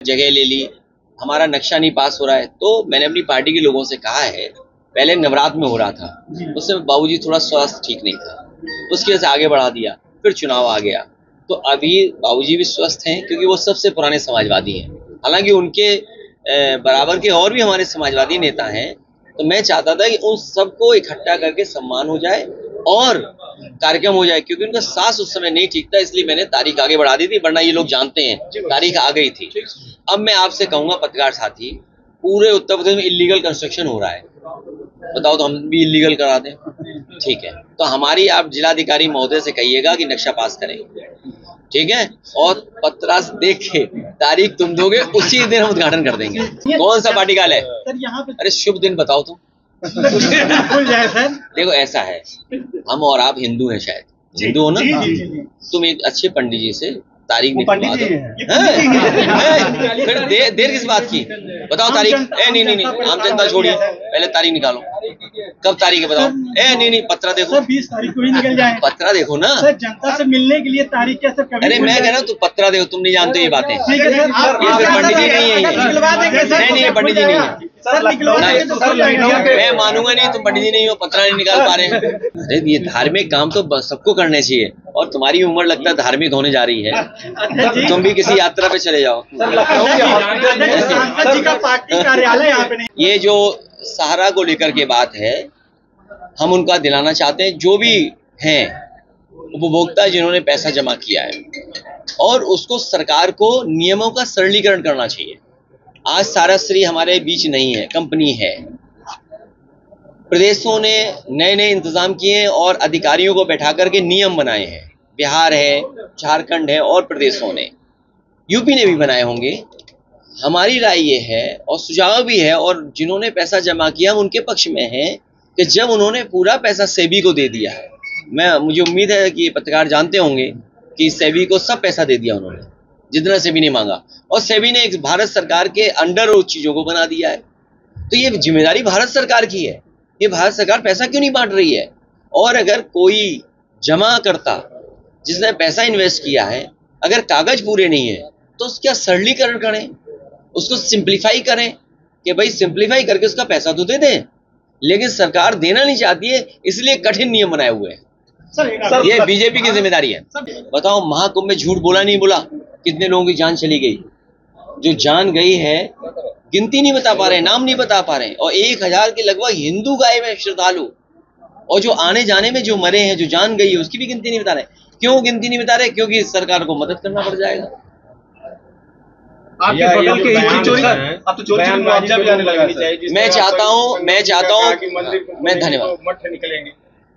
जगह ले ली, हमारा नक्शा नहीं पास हो रहा है। तो मैंने अपनी पार्टी के लोगों से कहा है, पहले नवरात्र में हो रहा था, उससे बाबूजी थोड़ा स्वास्थ्य ठीक नहीं था, उसकी वजह से आगे बढ़ा दिया, फिर चुनाव आ गया। तो अभी बाबूजी भी स्वस्थ हैं क्योंकि वो सबसे पुराने समाजवादी हैं। हालांकि उनके बराबर के और भी हमारे समाजवादी नेता हैं। तो मैं चाहता था कि उन सबको इकट्ठा करके सम्मान हो जाए और कार्यक्रम हो जाए, क्योंकि उनका सांस उस समय नहीं ठीक था, इसलिए मैंने तारीख आगे बढ़ा दी थी, वरना ये लोग जानते हैं तारीख आ गई थी। अब मैं आपसे कहूंगा पत्रकार साथी, पूरे उत्तर प्रदेश में इलीगल कंस्ट्रक्शन हो रहा है, बताओ तो हम भी इलीगल करा दें? ठीक है, तो हमारी आप जिलाधिकारी महोदय से कहिएगा कि नक्शा पास करें, ठीक है, और पत्रा देख के तारीख तुम दोगे, उसी दिन हम उद्घाटन कर देंगे। कौन सा पार्टी काल है सर यहाँ पे? अरे शुभ दिन बताओ तुम। भूल जाए सर। देखो ऐसा है, हम और आप हिंदू हैं, शायद हिंदू हो ना? तुम एक अच्छे पंडित जी से तारीख निकलवा दो। फिर देर किस बात की? बताओ तारीख। नहीं, आम जनता छोड़िए, पहले तारीख निकालो। कब तारीख है बताओ? नहीं, पत्रा देखो। 20 तारीख को ही निकल जाए। पत्रा देखो ना सर, जनता से मिलने के लिए तारीख क्या सर? अरे मैं कह रहा हूँ, तू पत्रा देखो, तुम नहीं जानते ये बातें। ये फिर पंडित जी नहीं है, नहीं पंडित जी नहीं है। मैं मानूंगा नहीं, तुम पंडित जी नहीं हो, पत्रा नहीं निकाल पा रहे हैं। अरे ये धार्मिक काम तो सबको करने चाहिए, और तुम्हारी उम्र लगता है धार्मिक होने जा रही है, तुम भी किसी यात्रा पे चले जाओ। ये जो सहारा को लेकर के बात है, हम उनका दिलाना चाहते हैं, जो भी हैं उपभोक्ता जिन्होंने पैसा जमा किया है, और उसको सरकार को नियमों का सरलीकरण करना चाहिए। आज साराश्री हमारे बीच नहीं है, कंपनी है। प्रदेशों ने नए नए इंतजाम किए हैं और अधिकारियों को बैठा करके नियम बनाए हैं। बिहार है, झारखंड है, और प्रदेशों ने, यूपी ने भी बनाए होंगे। हमारी राय ये है और सुझाव भी है, और जिन्होंने पैसा जमा किया हम उनके पक्ष में हैं कि जब उन्होंने पूरा पैसा सेबी को दे दिया है, मुझे उम्मीद है कि पत्रकार जानते होंगे कि सेबी को सब पैसा दे दिया उन्होंने, जितना सेबी ने मांगा, और सेबी ने एक भारत सरकार के अंडर उस चीजों को बना दिया है। तो ये जिम्मेदारी भारत सरकार की है। ये भारत सरकार पैसा क्यों नहीं बांट रही है? और अगर कोई जमा करता जिसने पैसा इन्वेस्ट किया है, अगर कागज पूरे नहीं है, तो उसका सरलीकरण करें, उसको सिंप्लीफाई करें कि भाई सिंप्लीफाई करके उसका पैसा तो दे दें। लेकिन सरकार देना नहीं चाहती है, इसलिए कठिन नियम बनाए हुए हैं। ये बीजेपी की जिम्मेदारी है। बताओ, महाकुंभ में झूठ बोला नहीं बोला? कितने लोगों की जान चली गई? जो जान गई है गिनती नहीं बता पा रहे, नाम नहीं बता पा रहे, और 1000 के लगभग हिंदू गए में श्रद्धालु, और जो आने जाने में जो मरे हैं, जो जान गई है, उसकी भी गिनती नहीं बता रहे। क्यों गिनती नहीं बता रहे? क्योंकि सरकार को मदद करना पड़ जाएगा। आपके बगल के चोरी, अब तो चोरी मुआवजा भी आने लगा है। मैं चाहता हूं मैं धन्यवाद,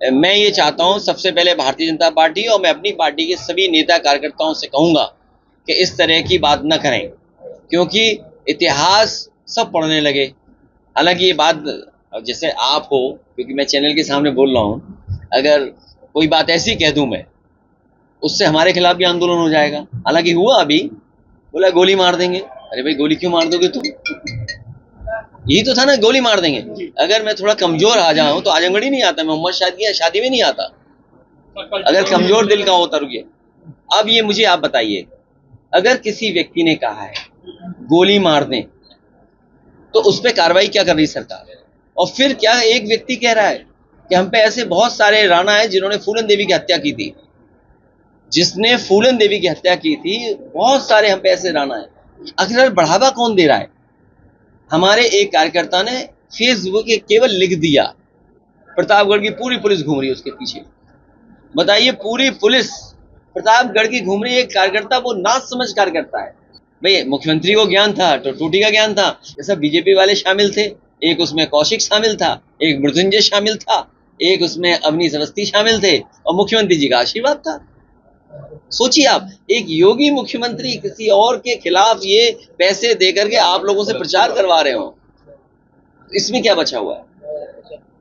मैं ये चाहता हूं, सबसे पहले भारतीय जनता पार्टी और मैं अपनी पार्टी के सभी नेता कार्यकर्ताओं से कहूंगा कि इस तरह की बात न करें, क्योंकि इतिहास सब पढ़ने लगे। हालांकि ये बात जैसे आप हो, क्योंकि मैं चैनल के सामने बोल रहा हूं, अगर कोई बात ऐसी कह दूं मैं, उससे हमारे खिलाफ भी आंदोलन हो जाएगा। हालांकि हुआ, अभी बोला गोली मार देंगे। अरे भाई, गोली क्यों मार दोगे तुम? यही तो था ना, गोली मार देंगे। अगर मैं थोड़ा कमजोर आ जाऊं तो आजमगढ़ ही नहीं आता, मैं मोहम्मद शादी में नहीं आता, अगर कमजोर दिल का होता। रुकिए, अब ये मुझे आप बताइए, अगर किसी व्यक्ति ने कहा है गोली मार दें, तो उस पर कार्रवाई क्या कर रही सरकार? और फिर क्या एक व्यक्ति कह रहा है कि हम पे ऐसे बहुत सारे राणा है जिन्होंने फूलन देवी की हत्या की थी, जिसने फूलन देवी की हत्या की थी, बहुत सारे हम पे ऐसे राणा है। आखिर बढ़ावा कौन दे रहा है? हमारे एक कार्यकर्ता ने फेसबुक पे केवल लिख दिया, प्रतापगढ़ की पूरी पुलिस घूम रही है उसके पीछे। बताइए, पूरी पुलिस प्रतापगढ़ की घूम रही है, एक कार्यकर्ता वो ना समझ कार्यकर्ता है। भाई, मुख्यमंत्री को ज्ञान था, तो टूटी का ज्ञान था, जैसा बीजेपी वाले शामिल थे, एक उसमें कौशिक शामिल था, एक मृत्युंजय शामिल था, एक उसमें अवनीश अवस्थी शामिल थे, और मुख्यमंत्री जी का आशीर्वाद था। सोचिए आप, एक योगी मुख्यमंत्री किसी और के खिलाफ ये पैसे देकर के आप लोगों से प्रचार करवा रहे हो, इसमें क्या बचा हुआ है?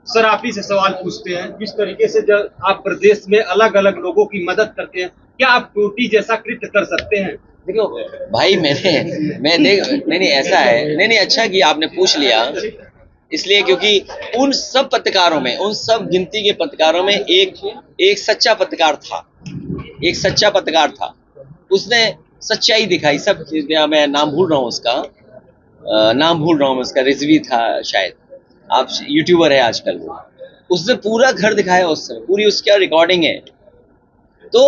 सर, आप ही से सवाल पूछते हैं, जिस तरीके से जब आप प्रदेश में अलग अलग लोगों की मदद करते हैं, क्या आप टोटी जैसा कृत्य कर सकते हैं? देखो भाई, नहीं ऐसा है, नहीं अच्छा किया आपने पूछ लिया, इसलिए क्योंकि उन सब पत्रकारों में, उन सब गिनती के पत्रकारों में एक सच्चा पत्रकार था, उसने सच्चाई दिखाई सब। मैं नाम भूल रहा हूँ उसका, रिजवी था शायद, आप यूट्यूबर है आजकल वो, उसने पूरा घर दिखाया उस समय, पूरी उसका रिकॉर्डिंग है। तो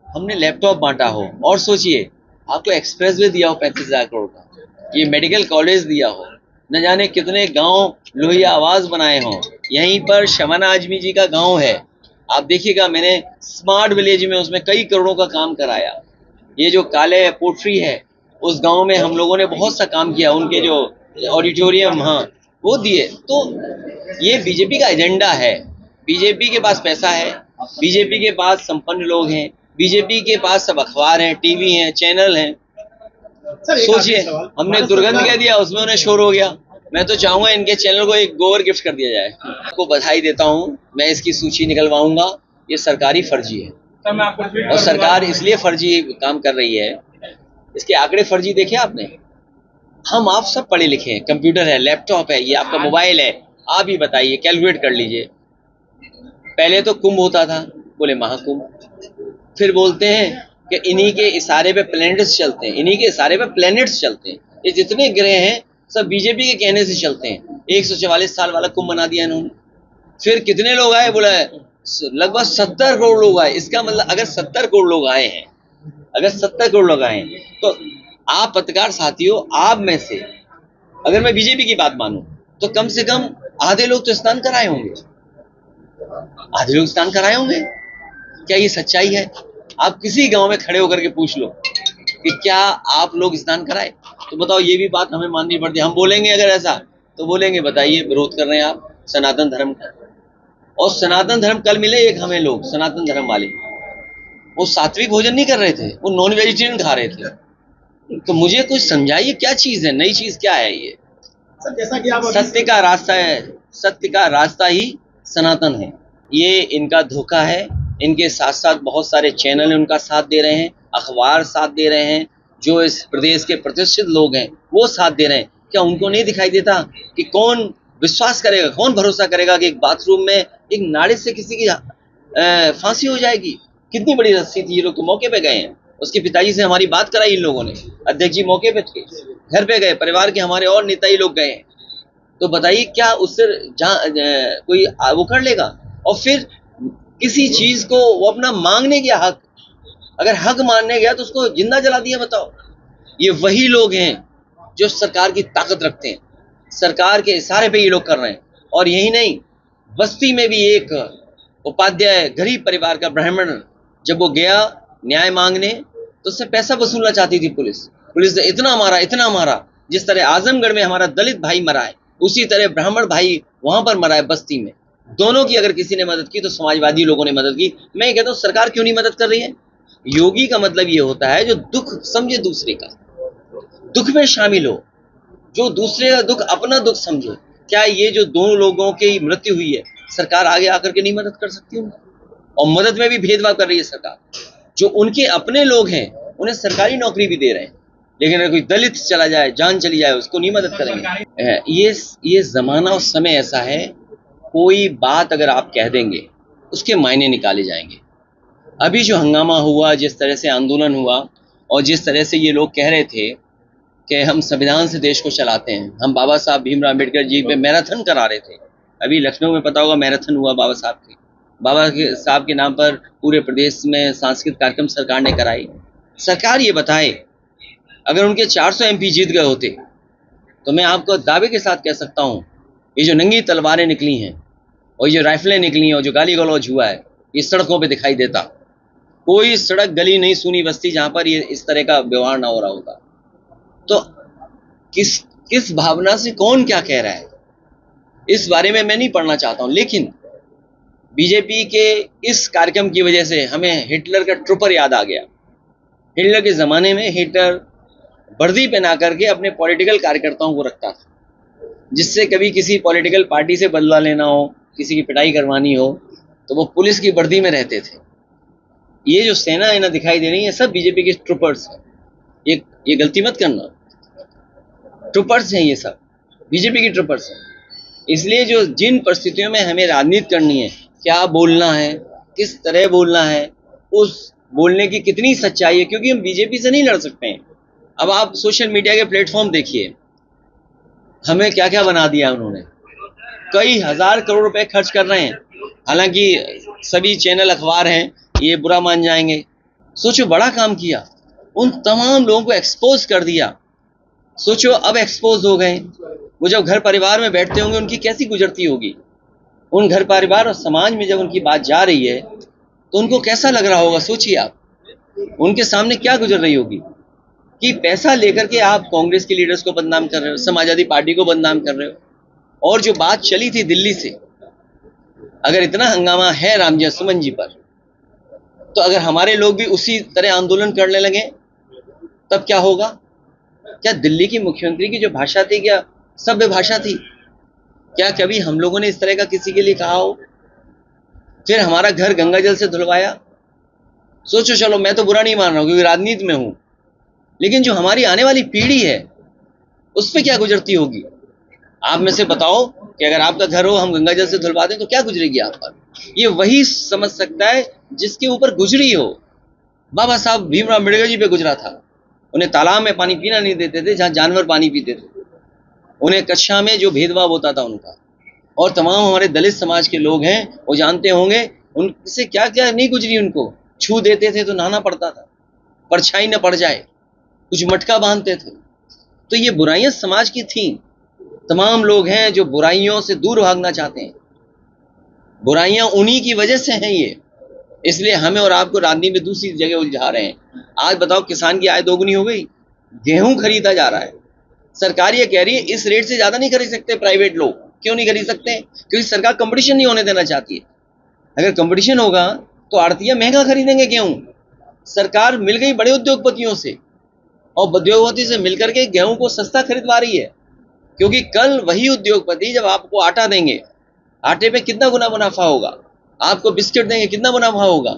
हमने लैपटॉप बांटा हो, और सोचिए आपको एक्सप्रेसवे दिया हो 35,000 करोड़ का, ये मेडिकल कॉलेज दिया हो, न जाने कितने गांव लोहिया आवाज बनाए हों। यहीं पर शबाना आजमी जी का गांव है, आप देखिएगा, मैंने स्मार्ट विलेज में उसमें कई करोड़ों का काम कराया। ये जो काले पोट्री है उस गांव में हम लोगों ने बहुत सा काम किया, उनके जो ऑडिटोरियम हाँ वो दिए। तो ये बीजेपी का एजेंडा है, बीजेपी के पास पैसा है, बीजेपी के पास संपन्न लोग हैं, बीजेपी के पास सब अखबार हैं, टीवी हैं, चैनल हैं। सोचिए हमने दुर्गंध कह दिया, उसमें उन्हें शोर हो गया। मैं तो चाहूंगा इनके चैनल को एक गोबर गिफ्ट कर दिया जाए। आपको बधाई देता हूं, मैं इसकी सूची निकलवाऊंगा, ये सरकारी फर्जी है और सरकार इसलिए फर्जी काम कर रही है, इसके आंकड़े फर्जी देखे आपने। हम आप सब पढ़े लिखे हैं, कंप्यूटर है, लैपटॉप है, ये आपका मोबाइल है, आप ही बताइए, कैलकुलेट कर लीजिए। पहले तो कुंभ होता था, बोले महाकुंभ, फिर बोलते हैं कि इन्हीं के इशारे पे प्लैनेट्स चलते हैं, इन्हीं के इशारे पे प्लैनेट्स चलते हैं, ये जितने ग्रह हैं सब बीजेपी के कहने से चलते हैं। 144 साल वाला कुंभ बना दिया इन्होंने। फिर कितने लोग आए, बोला लगभग 70 करोड़ लोग आए। इसका मतलब अगर 70 करोड़ लोग आए हैं, अगर 70 करोड़ लोग आए हैं, तो आप पत्रकार साथियों, आप में से अगर मैं बीजेपी की बात मानूं तो कम से कम आधे लोग तो स्नान कराए होंगे, आधे लोग स्नान कराए होंगे। क्या ये सच्चाई है? आप किसी गांव में खड़े होकर के पूछ लो कि क्या आप लोग स्नान कराए, तो बताओ, ये भी बात हमें माननी पड़ती है। हम बोलेंगे अगर ऐसा, तो बोलेंगे बताइए विरोध कर रहे हैं आप सनातन धर्म का। और सनातन धर्म कल मिले एक हमें लोग, सनातन धर्म वाले, वो सात्विक भोजन नहीं कर रहे थे, वो नॉन वेजिटेरियन खा रहे थे। तो मुझे कुछ समझाइए क्या चीज है, नई चीज क्या है ये? सर जैसा कि आप सत्य का रास्ता है, सत्य का रास्ता ही सनातन है। ये इनका धोखा है। इनके साथ साथ बहुत सारे चैनल उनका साथ दे रहे हैं, अखबार साथ दे रहे हैं, जो इस प्रदेश के प्रतिष्ठित लोग हैं वो साथ दे रहे हैं। क्या उनको नहीं दिखाई देता कि कौन विश्वास करेगा, कौन भरोसा करेगा कि एक बाथरूम में एक नाले से किसी की फांसी हो जाएगी? कितनी बड़ी रस्सी थी। ये लोग तो मौके पे गए हैं, उसके पिताजी से हमारी बात कराई इन लोगों ने, अध्यक्ष जी मौके पे थे, घर पे गए, परिवार के हमारे और नेता ही लोग गए। तो बताइए क्या उससे कोई वो कर लेगा? और फिर किसी चीज को वो अपना मांगने गया हक, अगर हक मानने गया तो उसको जिंदा जला दिया। बताओ, ये वही लोग हैं जो सरकार की ताकत रखते हैं, सरकार के इशारे पे ये लोग कर रहे हैं। और यही नहीं, बस्ती में भी एक उपाध्याय गरीब परिवार का ब्राह्मण, जब वो गया न्याय मांगने तो उससे पैसा वसूलना चाहती थी पुलिस ने इतना मारा, जिस तरह आजमगढ़ में हमारा दलित भाई मरा है, उसी तरह ब्राह्मण भाई वहां पर मरा है बस्ती में। दोनों की अगर किसी ने मदद की तो समाजवादी लोगों ने मदद की। मैं ये कहता हूँ सरकार क्यों नहीं मदद कर रही है? योगी का मतलब ये होता है जो दुख समझे, दूसरे का दुख में शामिल हो, जो दूसरे का दुख अपना दुख समझे। क्या ये जो दोनों लोगों की मृत्यु हुई है, सरकार आगे आकर के नहीं मदद कर सकती उनकी? और मदद में भी भेदभाव कर रही है सरकार। जो उनके अपने लोग हैं उन्हें सरकारी नौकरी भी दे रहे हैं, लेकिन अगर कोई दलित चला जाए, जान चली जाए, उसको नहीं मदद करेंगे। ये जमाना और समय ऐसा है, कोई बात अगर आप कह देंगे उसके मायने निकाले जाएंगे। अभी जो हंगामा हुआ, जिस तरह से आंदोलन हुआ, और जिस तरह से ये लोग कह रहे थे कि हम संविधान से देश को चलाते हैं, हम बाबा साहब भीमराव अम्बेडकर जी पे मैराथन करा रहे थे। अभी लखनऊ में पता होगा मैराथन हुआ बाबा साहब के नाम पर, पूरे प्रदेश में सांस्कृतिक कार्यक्रम सरकार ने कराई। सरकार ये बताए, अगर उनके 400 MP जीत गए होते तो मैं आपको दावे के साथ कह सकता हूँ, ये जो नंगी तलवारें निकली हैं और ये जो राइफलें निकली हैं और जो गाली गलौज हुआ है, ये सड़कों पे दिखाई देता। कोई सड़क गली नहीं सुनी बस्ती जहां पर ये इस तरह का व्यवहार ना हो रहा होता। तो किस भावना से कौन क्या कह रहा है, इस बारे में मैं नहीं पढ़ना चाहता हूं। लेकिन बीजेपी के इस कार्यक्रम की वजह से हमें हिटलर का ट्रूपर याद आ गया। हिटलर के ज़माने में हिटलर वर्दी पहना करके अपने पॉलिटिकल कार्यकर्ताओं को रखता था, जिससे कभी किसी पॉलिटिकल पार्टी से बदला लेना हो, किसी की पिटाई करवानी हो, तो वो पुलिस की वर्दी में रहते थे। ये जो सेना इन्हें दिखाई दे रही है, सब बीजेपी के ट्रूपर्स हैं। ये गलती मत करना, ट्रूपर्स हैं, ये सब बीजेपी के ट्रूपर्स हैं। इसलिए जो जिन परिस्थितियों में हमें राजनीति करनी है, क्या बोलना है, किस तरह बोलना है, उस बोलने की कितनी सच्चाई है, क्योंकि हम बीजेपी से नहीं लड़ सकते हैं। अब आप सोशल मीडिया के प्लेटफॉर्म देखिए, हमें क्या क्या बना दिया उन्होंने। कई हजार करोड़ रुपए खर्च कर रहे हैं, हालांकि सभी चैनल अखबार हैं ये बुरा मान जाएंगे। सोचो बड़ा काम किया, उन तमाम लोगों को एक्सपोज कर दिया। सोचो अब एक्सपोज हो गए, वो जब घर परिवार में बैठते होंगे उनकी कैसी गुजरती होगी। उन घर परिवार और समाज में जब उनकी बात जा रही है तो उनको कैसा लग रहा होगा। सोचिए आप, उनके सामने क्या गुजर रही होगी कि पैसा लेकर के आप कांग्रेस के लीडर्स को बदनाम कर रहे हो, समाजवादी पार्टी को बदनाम कर रहे हो। और जो बात चली थी दिल्ली से, अगर इतना हंगामा है राम जैसमन जी पर, तो अगर हमारे लोग भी उसी तरह आंदोलन करने लगे तब क्या होगा। क्या दिल्ली की मुख्यमंत्री की जो भाषा थी क्या सभ्य भाषा थी? क्या कभी हम लोगों ने इस तरह का किसी के लिए कहा हो? फिर हमारा घर गंगा जल से धुलवाया। सोचो, चलो मैं तो बुरा नहीं मान रहा हूं क्योंकि राजनीति में हूं, लेकिन जो हमारी आने वाली पीढ़ी है उस पर क्या गुजरती होगी। आप में से बताओ कि अगर आपका घर हो, हम गंगा जल से धुलवा दें तो क्या गुजरेगी आप पर। ये वही समझ सकता है जिसके ऊपर गुजरी हो। बाबा साहब भीमराव अम्बेडकर जी पे गुजरा था। उन्हें तालाब में पानी पीना नहीं देते थे जहां जानवर पानी पीते थे। उन्हें कक्षा में जो भेदभाव होता था उनका, और तमाम हमारे दलित समाज के लोग हैं वो जानते होंगे उनसे क्या क्या नहीं गुजरी। उनको छू देते थे तो नहाना पड़ता था, परछाई न पड़ जाए, कुछ मटका बांधते थे। तो ये बुराइयां समाज की थी। तमाम लोग हैं जो बुराइयों से दूर भागना चाहते हैं। बुराइयां उन्हीं की वजह से हैं ये, इसलिए हमें और आपको राजनीति में दूसरी जगह उलझा रहे हैं। आज बताओ, किसान की आय दोगुनी हो गई, गेहूं खरीदा जा रहा है। सरकार ये कह रही है इस रेट से ज्यादा नहीं खरीद सकते प्राइवेट लोग। क्यों नहीं खरीद सकते? क्योंकि सरकार कंपटीशन नहीं होने देना चाहती है। अगर कंपटीशन होगा तो आड़तियां महंगा खरीदेंगे गेहूं। सरकार मिल गई बड़े उद्योगपतियों से, और उद्योगपति से मिलकर के गेहूं को सस्ता खरीदवा रही है। क्योंकि कल वही उद्योगपति जब आपको आटा देंगे, आटे पे कितना गुना मुनाफा होगा, आपको बिस्किट देंगे कितना मुनाफा होगा।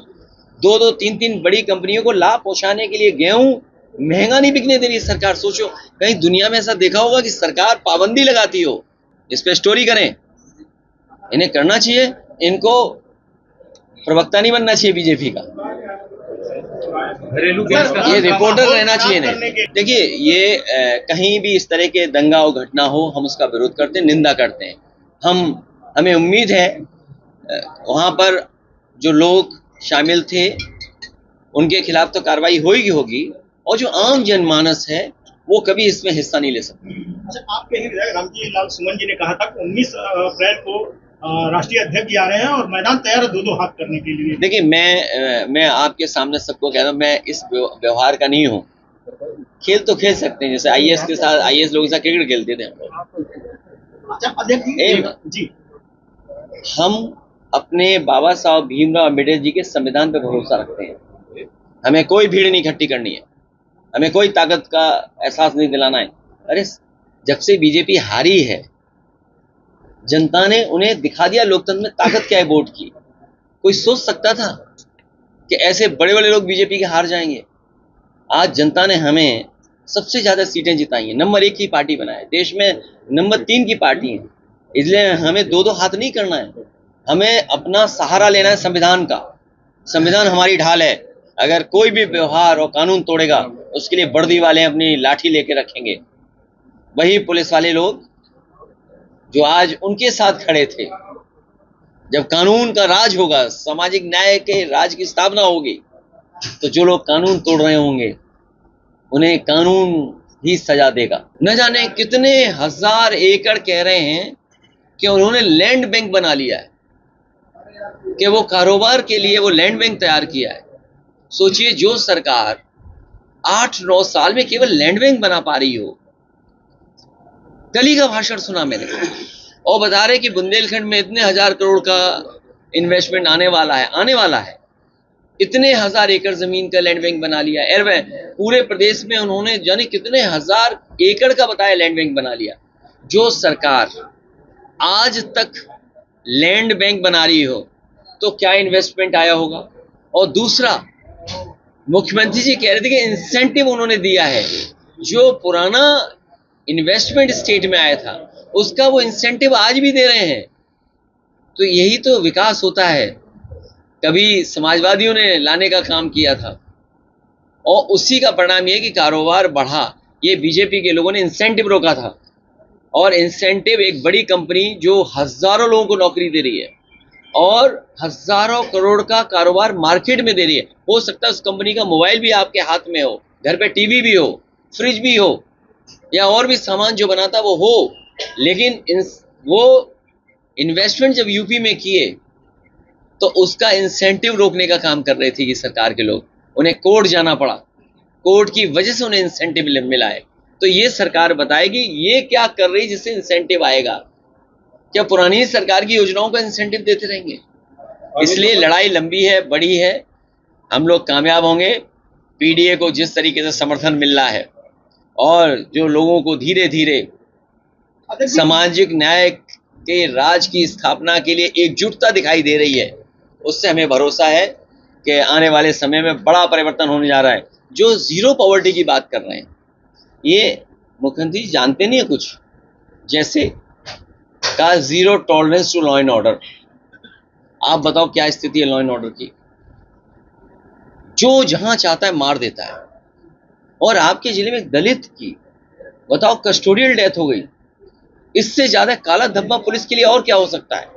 दो दो तीन तीन बड़ी कंपनियों को लाभ पहुंचाने के लिए गेहूं महंगा नहीं बिकने दे रही सरकार। सोचो, कहीं दुनिया में ऐसा देखा होगा कि सरकार पाबंदी लगाती हो। इस पे स्टोरी करें, इन्हें करना चाहिए। इनको प्रवक्ता नहीं बनना चाहिए बीजेपी का, घरेलू गैस का ये रिपोर्टर रहना चाहिए। नहीं, देखिए ये कहीं भी इस तरह के दंगा और घटना हो, हम उसका विरोध करते हैं, निंदा करते हैं। हमें उम्मीद है वहां पर जो लोग शामिल थे उनके खिलाफ तो कार्रवाई होगी, और जो आम जनमानस है वो कभी इसमें हिस्सा नहीं ले सकते। अच्छा, आपके ही विधायक रामजी लाल सुमन जी ने कहा था कि 19 अप्रैल को राष्ट्रीय अध्यक्ष जी आ रहे हैं और मैदान तैयार है दो हाथ करने के लिए। देखिए, मैं आपके सामने सबको कह रहा हूँ, मैं इस व्यवहार का नहीं हूँ। खेल तो खेल सकते हैं, जैसे आईएएस के साथ, आईएएस लोगों के साथ क्रिकेट खेलते थे हम लोग। अच्छा अध्यक्ष जी, हम अपने बाबा साहब भीमराव अम्बेडकर जी के संविधान पर भरोसा रखते हैं। हमें कोई भीड़ नहीं इकट्ठी करनी है, हमें कोई ताकत का एहसास नहीं दिलाना है। अरे जब से बीजेपी हारी है, जनता ने उन्हें दिखा दिया लोकतंत्र में ताकत क्या है वोट की। कोई सोच सकता था कि ऐसे बड़े बड़े लोग बीजेपी के हार जाएंगे? आज जनता ने हमें सबसे ज्यादा सीटें जिताई हैं, नंबर 1 की पार्टी बनाया, देश में नंबर 3 की पार्टी है। इसलिए हमें दो हाथ नहीं करना है, हमें अपना सहारा लेना है संविधान का। संविधान हमारी ढाल है। अगर कोई भी व्यवहार और कानून तोड़ेगा उसके लिए वर्दी वाले अपनी लाठी लेके रखेंगे। वही पुलिस वाले लोग जो आज उनके साथ खड़े थे, जब कानून का राज होगा, सामाजिक न्याय के राज की स्थापना होगी, तो जो लोग कानून तोड़ रहे होंगे उन्हें कानून ही सजा देगा। न जाने कितने हजार एकड़ कह रहे हैं कि उन्होंने लैंड बैंक बना लिया है, कि वो कारोबार के लिए वो लैंड बैंक तैयार किया है। सोचिए, जो सरकार 8-9 साल में केवल लैंड बैंक बना पा रही हो। कल ही का भाषण सुना मैंने, और बता रहे कि बुंदेलखंड में इतने 1000 करोड़ का इन्वेस्टमेंट आने वाला है। इतने 1000 एकड़ जमीन का लैंड बैंक बना लिया। पूरे प्रदेश में उन्होंने जाने कितने 1000 एकड़ का बताया लैंड बैंक बना लिया। जो सरकार आज तक लैंड बैंक बना रही हो तो क्या इन्वेस्टमेंट आया होगा। और दूसरा, मुख्यमंत्री जी कह रहे थे कि इंसेंटिव उन्होंने दिया है, जो पुराना इन्वेस्टमेंट स्टेट में आया था उसका वो इंसेंटिव आज भी दे रहे हैं। तो यही तो विकास होता है। कभी समाजवादियों ने लाने का काम किया था, और उसी का परिणाम ये कि कारोबार बढ़ा। ये बीजेपी के लोगों ने इंसेंटिव रोका था, और इंसेंटिव एक बड़ी कंपनी जो हजारों लोगों को नौकरी दे रही है और हजारों करोड़ का कारोबार मार्केट में दे रही है। हो सकता है उस कंपनी का मोबाइल भी आपके हाथ में हो, घर पे टीवी भी हो, फ्रिज भी हो, या और भी सामान जो बनाता वो हो, लेकिन वो इन्वेस्टमेंट जब यूपी में किए तो उसका इंसेंटिव रोकने का काम कर रहे थे ये सरकार के लोग। उन्हें कोर्ट जाना पड़ा, कोर्ट की वजह से उन्हें इंसेंटिव मिला है। तो ये सरकार बताएगी ये क्या कर रही जिससे इंसेंटिव आएगा। क्या पुरानी सरकार की योजनाओं का इंसेंटिव देते रहेंगे? इसलिए लड़ाई लंबी है, बड़ी है, हम लोग कामयाब होंगे। पीडीए को जिस तरीके से समर्थन मिल रहा है और जो लोगों को धीरे धीरे सामाजिक न्याय के राज की स्थापना के लिए एकजुटता दिखाई दे रही है, उससे हमें भरोसा है कि आने वाले समय में बड़ा परिवर्तन होने जा रहा है। जो जीरो पॉवर्टी की बात कर रहे हैं, ये मुख्यमंत्री जानते नहीं है कुछ। जैसे का zero tolerance to law and order, आप बताओ क्या स्थिति है लॉ एंड ऑर्डर की? जो जहां चाहता है मार देता है। और आपके जिले में दलित की बताओ कस्टोडियल डेथ हो गई, इससे ज्यादा काला धब्बा पुलिस के लिए और क्या हो सकता है?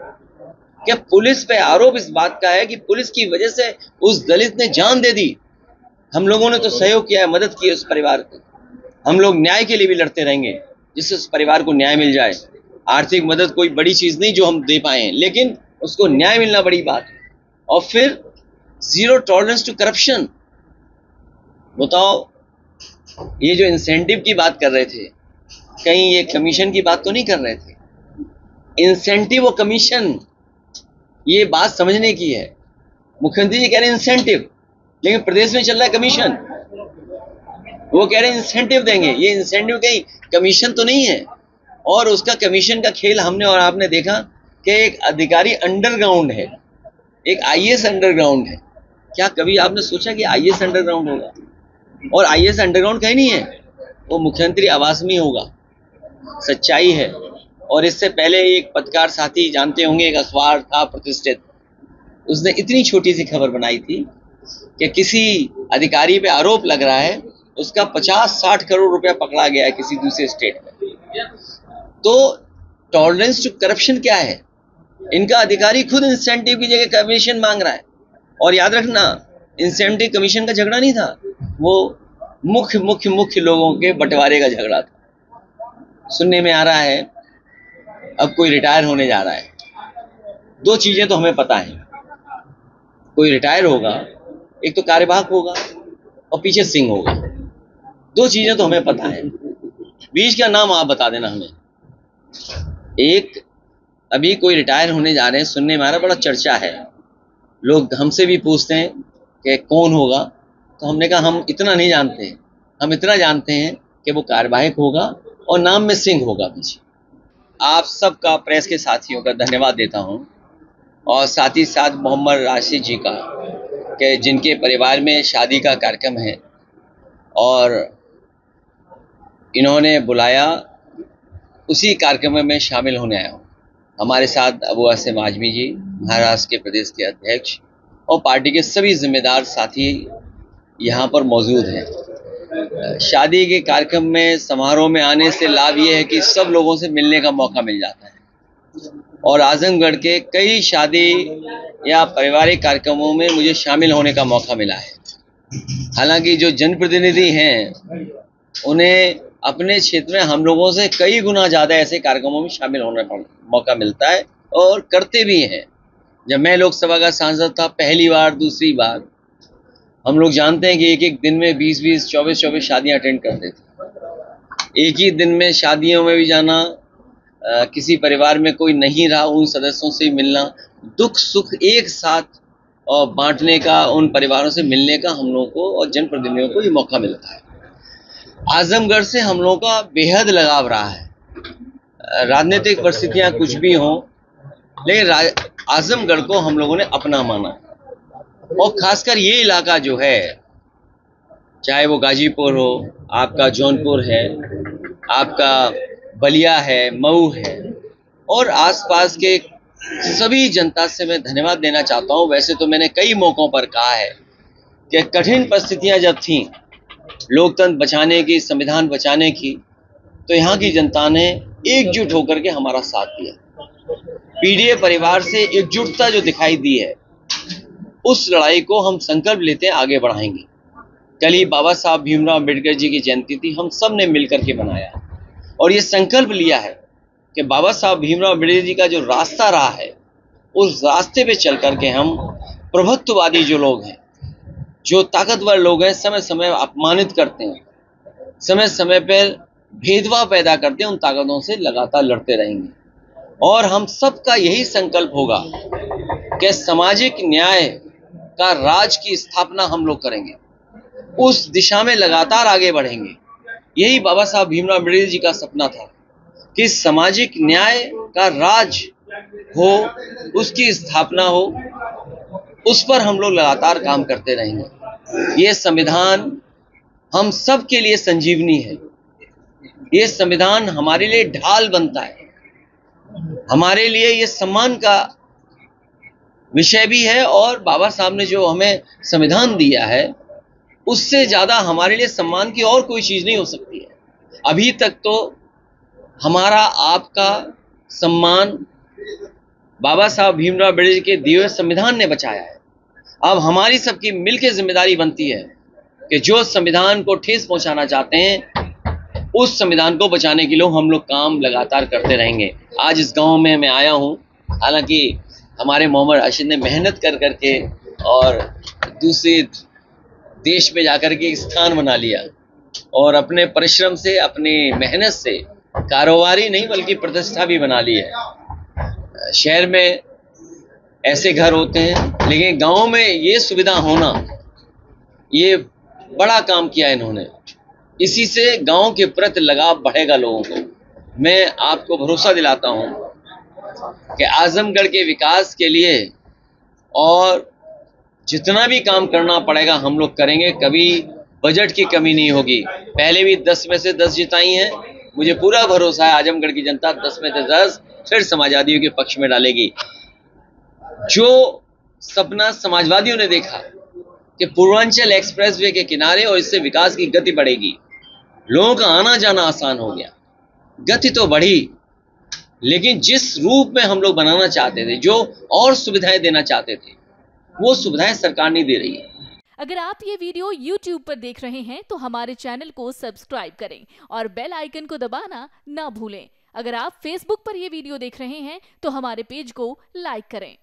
क्या पुलिस पे आरोप इस बात का है कि पुलिस की वजह से उस दलित ने जान दे दी। हम लोगों ने तो सहयोग किया है, मदद की है उस परिवार को। हम लोग न्याय के लिए भी लड़ते रहेंगे जिससे उस परिवार को न्याय मिल जाए। आर्थिक मदद कोई बड़ी चीज नहीं जो हम दे पाए हैं, लेकिन उसको न्याय मिलना बड़ी बात है। और फिर जीरो टॉलरेंस टू करप्शन। बताओ, ये जो इंसेंटिव की बात कर रहे थे, कहीं ये कमीशन की बात तो नहीं कर रहे थे? इंसेंटिव और कमीशन, ये बात समझने की है। मुख्यमंत्री जी कह रहे हैं इंसेंटिव, लेकिन प्रदेश में चल रहा है कमीशन। वो कह रहे हैं इंसेंटिव देंगे, ये इंसेंटिव कहीं कमीशन तो नहीं है। और उसका कमीशन का खेल हमने और आपने देखा कि एक अधिकारी अंडरग्राउंड है, एक आईएएस अंडरग्राउंड है। क्या कभी आपने सोचा कि आईएएस अंडरग्राउंड होगा? और आईएएस अंडरग्राउंड कहीं नहीं है, वो मुख्यमंत्री आवास में होगा। सच्चाई है। और इससे पहले एक पत्रकार साथी जानते होंगे, एक अखबार था प्रतिष्ठित, उसने इतनी छोटी सी खबर बनाई थी कि किसी अधिकारी पे आरोप लग रहा है, उसका 50-60 करोड़ रुपया पकड़ा गया है किसी दूसरे स्टेट में। तो टॉलरेंस टू करप्शन क्या है? इनका अधिकारी खुद इंसेंटिव की जगह कमीशन मांग रहा है। और याद रखना, इंसेंटिव कमीशन का झगड़ा नहीं था, वो मुख्य लोगों के बंटवारे का झगड़ा था। सुनने में आ रहा है अब कोई रिटायर होने जा रहा है। दो चीजें तो हमें पता है, कोई रिटायर होगा, एक तो कार्यवाहक होगा और पीछे सिंह होगा। दो चीजें तो हमें पता है, बीच का नाम आप बता देना हमें। एक, अभी कोई रिटायर होने जा रहे हैं, सुनने में आ रहा, बड़ा चर्चा है, लोग हमसे भी पूछते हैं कि कौन होगा, तो हमने कहा हम इतना नहीं जानते हैं, हम इतना जानते हैं कि वो कार्यवाहक होगा और नाम में सिंह होगा पीछे। आप सबका, प्रेस के साथियों का धन्यवाद देता हूं, और साथ ही साथ मोहम्मद राशिद जी का, कि जिनके परिवार में शादी का कार्यक्रम है और इन्होंने बुलाया, उसी कार्यक्रम में मैं शामिल होने आया हूँ। हमारे साथ अबू आसिम आजमी जी, महाराष्ट्र के प्रदेश के अध्यक्ष, और पार्टी के सभी जिम्मेदार साथी यहाँ पर मौजूद हैं। शादी के कार्यक्रम में, समारोह में आने से लाभ ये है कि सब लोगों से मिलने का मौका मिल जाता है। और आजमगढ़ के कई शादी या पारिवारिक कार्यक्रमों में मुझे शामिल होने का मौका मिला है। हालांकि जो जनप्रतिनिधि हैं, उन्हें अपने क्षेत्र में हम लोगों से कई गुना ज़्यादा ऐसे कार्यक्रमों में शामिल होने का मौका मिलता है, और करते भी हैं। जब मैं लोकसभा का सांसद था पहली बार, दूसरी बार, हम लोग जानते हैं कि एक एक दिन में 20-20, 24-24 शादियां अटेंड करते थे। एक ही दिन में शादियों में भी जाना, किसी परिवार में कोई नहीं रहा, उन सदस्यों से मिलना, दुख सुख एक साथ और बांटने का, उन परिवारों से मिलने का हम लोगों को और जनप्रतिनिधियों को ये मौका मिलता है। आजमगढ़ से हम लोगों का बेहद लगाव रहा है। राजनीतिक परिस्थितियां कुछ भी हों, लेकिन आजमगढ़ को हम लोगों ने अपना माना, और खासकर ये इलाका जो है, चाहे वो गाजीपुर हो, आपका जौनपुर है, आपका बलिया है, मऊ है, और आसपास के सभी जनता से मैं धन्यवाद देना चाहता हूं। वैसे तो मैंने कई मौकों पर कहा है कि कठिन परिस्थितियां जब थीं लोकतंत्र बचाने की, संविधान बचाने की, तो यहाँ की जनता ने एकजुट होकर के हमारा साथ दिया। पीडीए परिवार से एकजुटता जो दिखाई दी है, उस लड़ाई को हम संकल्प लेते हैं आगे बढ़ाएंगे। कल ही बाबा साहब भीमराव अम्बेडकर जी की जयंती थी, हम सब ने मिलकर के बनाया और ये संकल्प लिया है कि बाबा साहब भीमराव अम्बेडकर जी का जो रास्ता रहा है, उस रास्ते पे चल करके हम प्रभुत्ववादी जो लोग हैं, जो ताकतवर लोग हैं, समय समय अपमानित करते हैं, समय समय पर भेदभाव पैदा करते हैं, उन ताकतों से लगातार लड़ते रहेंगे। और हम सबका यही संकल्प होगा कि सामाजिक न्याय का राज की स्थापना हम लोग करेंगे, उस दिशा में लगातार आगे बढ़ेंगे। यही बाबा साहब भीमराव अम्बेडकर जी का सपना था कि सामाजिक न्याय का राज हो, उसकी स्थापना हो, उस पर हम लोग लगातार काम करते रहेंगे। ये संविधान हम सब के लिए संजीवनी है। ये संविधान हमारे लिए ढाल बनता है, हमारे लिए ये सम्मान का विषय भी है। और बाबा साहब ने जो हमें संविधान दिया है, उससे ज्यादा हमारे लिए सम्मान की और कोई चीज नहीं हो सकती है। अभी तक तो हमारा आपका सम्मान बाबा साहब भीमराव अम्बेडकर जी के दिए हुए संविधान ने बचाया है। अब हमारी सबकी मिलकर जिम्मेदारी बनती है कि जो संविधान को ठेस पहुंचाना चाहते हैं, उस संविधान को बचाने के लिए हम लोग काम लगातार करते रहेंगे। आज इस गांव में मैं आया हूं, हालांकि हमारे मोहम्मद राशिद ने मेहनत कर करके और दूसरे देश में जाकर के स्थान बना लिया और अपने परिश्रम से, अपनी मेहनत से कारोबारी नहीं बल्कि प्रतिष्ठा भी बना ली है। शहर में ऐसे घर होते हैं, लेकिन गांव में ये सुविधा होना, ये बड़ा काम किया इन्होंने। इसी से गांव के प्रति लगाव बढ़ेगा लोगों को। मैं आपको भरोसा दिलाता हूं कि आजमगढ़ के विकास के लिए और जितना भी काम करना पड़ेगा हम लोग करेंगे। कभी बजट की कमी नहीं होगी। पहले भी 10 में से 10 जिताई हैं, मुझे पूरा भरोसा है आजमगढ़ की जनता 10 में से 10 फिर समाजवादियों के पक्ष में डालेगी। जो सपना समाजवादियों ने देखा कि पूर्वांचल एक्सप्रेसवे के किनारे और इससे विकास की गति बढ़ेगी, लोगों का आना जाना आसान हो गया, गति तो बढ़ी, लेकिन जिस रूप में हम लोग बनाना चाहते थे, जो और सुविधाएं देना चाहते थे, वो सुविधाएं सरकार नहीं दे रही है। अगर आप ये वीडियो YouTube पर देख रहे हैं तो हमारे चैनल को सब्सक्राइब करें और बेल आइकन को दबाना ना भूलें। अगर आप Facebook पर ये वीडियो देख रहे हैं तो हमारे पेज को लाइक करें।